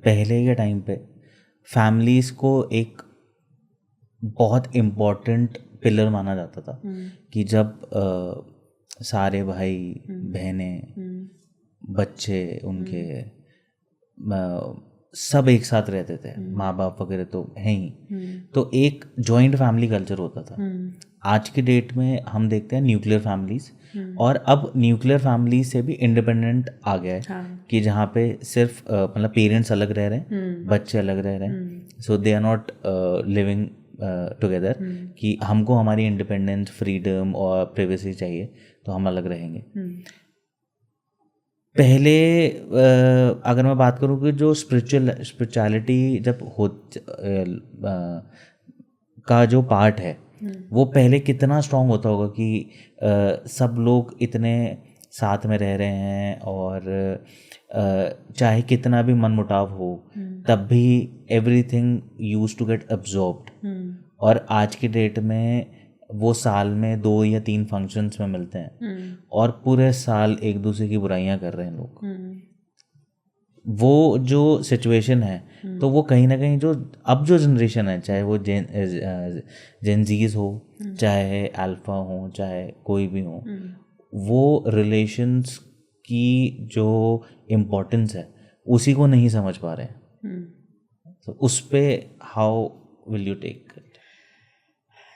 पहले के टाइम पे फैमिलीज को एक बहुत इम्पोर्टेंट पिलर माना जाता था कि जब सारे भाई बहनें बच्चे उनके सब एक साथ रहते थे, माँ बाप वगैरह तो हैं ही, तो एक जॉइंट फैमिली कल्चर होता था। आज की डेट में हम देखते हैं न्यूक्लियर फैमिलीज, और अब न्यूक्लियर फैमिली से भी इंडिपेंडेंट आ गया है कि जहाँ पे सिर्फ मतलब पेरेंट्स अलग रह रहे हैं, बच्चे अलग रह रहे हैं, so they are not living together कि हमको हमारी इंडिपेंडेंस, फ्रीडम और प्राइवेसी चाहिए तो हम अलग रहेंगे। पहले अगर मैं बात करूँ कि जो स्पिरिचुअलिटी जब हो का जो पार्ट है वो पहले कितना स्ट्रांग होता होगा कि सब लोग इतने साथ में रह रहे हैं और चाहे कितना भी मनमुटाव हो तब भी everything used to get absorbed. और आज की डेट में वो साल में 2 या 3 फंक्शंस में मिलते हैं और पूरे साल एक दूसरे की बुराइयां कर रहे हैं लोग। वो जो सिचुएशन है तो वो कहीं ना कहीं जो अब जो जनरेशन है, चाहे वो जेनजीज हो, चाहे अल्फा हो, चाहे कोई भी हो, वो रिलेशंस की जो इम्पोर्टेंस है उसी को नहीं समझ पा रहे हैं। तो उस पे how will you take it?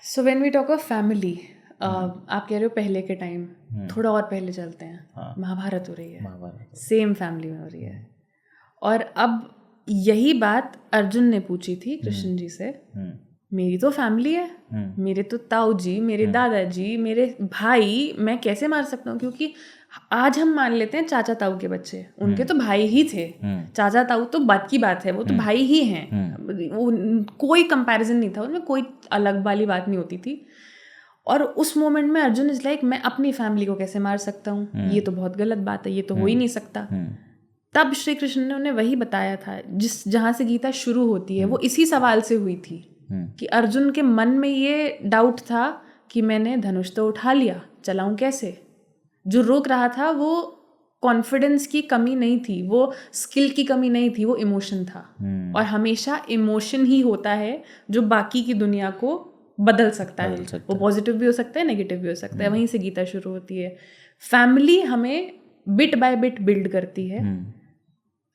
So when we talk of family, आप कह रहे हो पहले के टाइम, थोड़ा और पहले चलते हैं, महाभारत हो रही है, सेम फैमिली में हो रही है, और अब यही बात अर्जुन ने पूछी थी कृष्ण जी से, मेरी तो फैमिली है, मेरे तो ताऊ जी, मेरे दादाजी, मेरे भाई, मैं कैसे मार सकता हूँ? क्योंकि आज हम मान लेते हैं चाचा ताऊ के बच्चे, उनके तो भाई ही थे, चाचा ताऊ तो बात की बात है, वो तो भाई ही हैं, कोई कंपैरिजन नहीं था उनमें, कोई अलग वाली बात नहीं होती थी। और उस मोमेंट में अर्जुन इज लाइक, मैं अपनी फैमिली को कैसे मार सकता हूँ? ये तो बहुत गलत बात है, ये तो हो ही नहीं सकता। तब श्री कृष्ण ने उन्हें वही बताया था जहाँ से गीता शुरू होती है, वो इसी सवाल से हुई थी कि अर्जुन के मन में ये डाउट था कि मैंने धनुष तो उठा लिया, चलाऊं कैसे? जो रोक रहा था वो कॉन्फिडेंस की कमी नहीं थी, वो स्किल की कमी नहीं थी, वो इमोशन था। और हमेशा इमोशन ही होता है जो बाकी की दुनिया को बदल सकता है। वो पॉजिटिव भी हो सकता है, नेगेटिव भी हो सकता है। वहीं से गीता शुरू होती है। फैमिली हमें बिट बाय बिट बिल्ड करती है।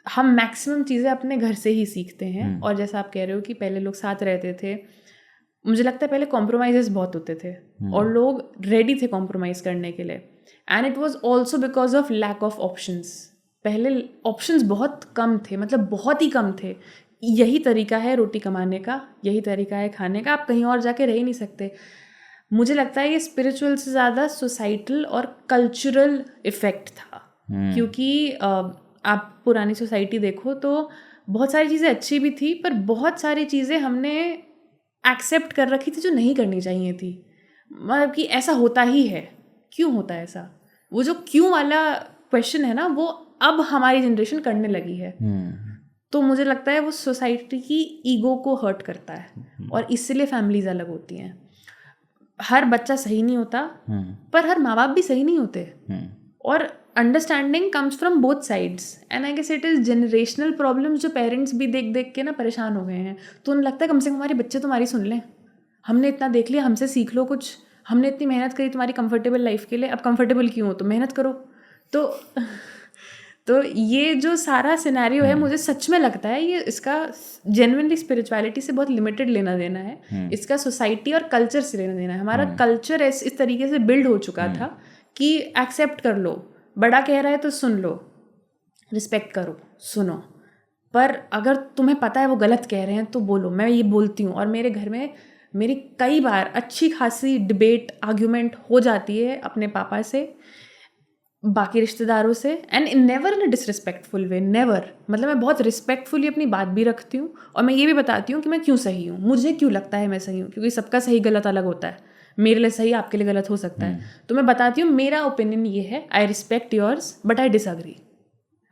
हम मैक्सिमम चीज़ें अपने घर से ही सीखते हैं। और जैसा आप कह रहे हो कि पहले लोग साथ रहते थे, मुझे लगता है पहले कॉम्प्रोमाइजेस बहुत होते थे और लोग रेडी थे कॉम्प्रोमाइज़ करने के लिए। And it was also because of lack of options. पहले ऑप्शंस बहुत कम थे, मतलब बहुत ही कम थे। यही तरीका है रोटी कमाने का, यही तरीका है खाने का, आप कहीं और जाके रह ही नहीं सकते। मुझे लगता है ये स्पिरिचुअल से ज़्यादा सोसाइटल और कल्चरल इफेक्ट था। क्योंकि आप पुरानी सोसाइटी देखो तो बहुत सारी चीज़ें अच्छी भी थी, पर बहुत सारी चीज़ें हमने एक्सेप्ट कर रखी थी जो नहीं करनी चाहिए थी। मतलब कि ऐसा होता ही है, क्यों होता है ऐसा? वो जो क्यों वाला क्वेश्चन है ना, वो अब हमारी जनरेशन करने लगी है। तो मुझे लगता है वो सोसाइटी की ईगो को हर्ट करता है और इसलिए फैमिलीज अलग होती हैं। हर बच्चा सही नहीं होता, पर हर माँ बाप भी सही नहीं होते। और understanding comes from both sides and I guess it is generational problems जो पेरेंट्स भी देख देख के ना परेशान हो गए हैं। तो उन्हें लगता है कम से कम हमारे बच्चे तुम्हारी सुन लें, हमने इतना देख लिया, हमसे सीख लो कुछ, हमने इतनी मेहनत करी तुम्हारी कंफर्टेबल लाइफ के लिए, अब कंफर्टेबल क्यों हो? तो मेहनत करो। तो ये जो सारा सिनेरियो है, मुझे सच में लगता है ये इसका जेन्युइनली स्पिरिचुअलिटी से बहुत लिमिटेड लेना देना है। इसका सोसाइटी और कल्चर से लेना देना है। हमारा कल्चर इस तरीके से बिल्ड हो चुका था कि एक्सेप्ट कर लो, बड़ा कह रहा है तो सुन लो, रिस्पेक्ट करो, सुनो, पर अगर तुम्हें पता है वो गलत कह रहे हैं तो बोलो। मैं ये बोलती हूँ और मेरे घर में मेरी कई बार अच्छी खासी डिबेट आर्ग्यूमेंट हो जाती है अपने पापा से, बाकी रिश्तेदारों से, and never in a disrespectful way, never. मतलब मैं बहुत रिस्पेक्टफुली अपनी बात भी रखती हूँ और मैं ये भी बताती हूँ कि मैं क्यों सही हूँ, मुझे क्यों लगता है मैं सही हूँ, क्योंकि सबका सही गलत अलग होता है। मेरे लिए सही आपके लिए गलत हो सकता है। तो मैं बताती हूँ मेरा ओपिनियन ये है, I respect yours but I disagree.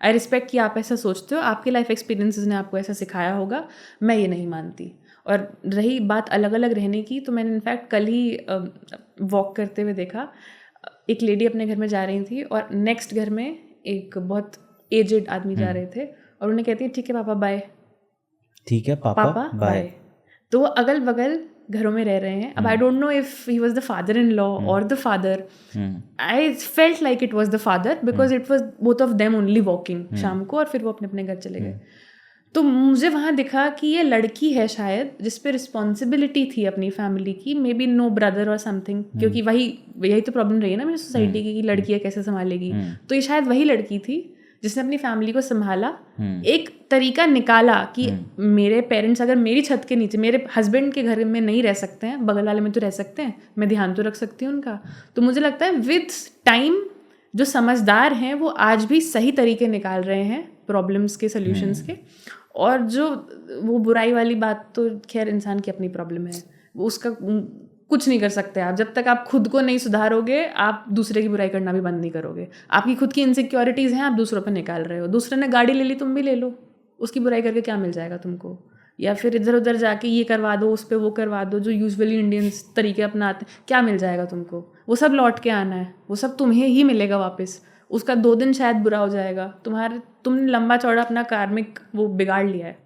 I respect कि आप ऐसा सोचते हो, आपकी लाइफ एक्सपीरियंसेस ने आपको ऐसा सिखाया होगा, मैं ये नहीं मानती। और रही बात अलग अलग रहने की, तो मैंने इनफैक्ट कल ही वॉक करते हुए देखा, एक लेडी अपने घर में जा रही थी और नेक्स्ट घर में एक बहुत एजेड आदमी जा रहे थे। और उन्हें कहती है ठीक है पापा बाय, ठीक है पापा बाय। तो वो अगल बगल घरों में रह रहे हैं। अब I don't know if he was the father in law और the father, I felt like it was the father because it was both of them only walking शाम को, और फिर वो अपने अपने घर चले गए। तो मुझे वहाँ दिखा कि ये लड़की है शायद जिस पे रिस्पॉन्सिबिलिटी थी अपनी फैमिली की, मे बी नो ब्रदर और समथिंग, क्योंकि यही तो प्रॉब्लम रही है ना मेरी सोसाइटी की कि लड़कियाँ कैसे संभालेगी। तो ये शायद वही लड़की थी जिसने अपनी फैमिली को संभाला, एक तरीका निकाला कि मेरे पेरेंट्स अगर मेरी छत के नीचे, मेरे हस्बैंड के घर में नहीं रह सकते हैं, बगल वाले में तो रह सकते हैं, मैं ध्यान तो रख सकती हूँ उनका। तो मुझे लगता है विद टाइम जो समझदार हैं वो आज भी सही तरीके निकाल रहे हैं प्रॉब्लम्स के, सॉल्यूशंस के। और जो वो बुराई वाली बात तो खैर इंसान की अपनी प्रॉब्लम है, उसका कुछ नहीं कर सकते आप। जब तक आप खुद को नहीं सुधारोगे आप दूसरे की बुराई करना भी बंद नहीं करोगे। आपकी खुद की इनसिक्योरिटीज़ हैं, आप दूसरों पर निकाल रहे हो। दूसरे ने गाड़ी ले ली, तुम भी ले लो, उसकी बुराई करके क्या मिल जाएगा तुमको? या फिर इधर उधर जाके ये करवा दो, उस पर वो करवा दो, जो यूजुअली इंडियंस तरीके अपनाते, क्या मिल जाएगा तुमको? वो सब लौट के आना है, वो सब तुम्हें ही मिलेगा वापस। उसका 2 दिन शायद बुरा हो जाएगा, तुमने लंबा चौड़ा अपना कार्मिक वो बिगाड़ लिया है।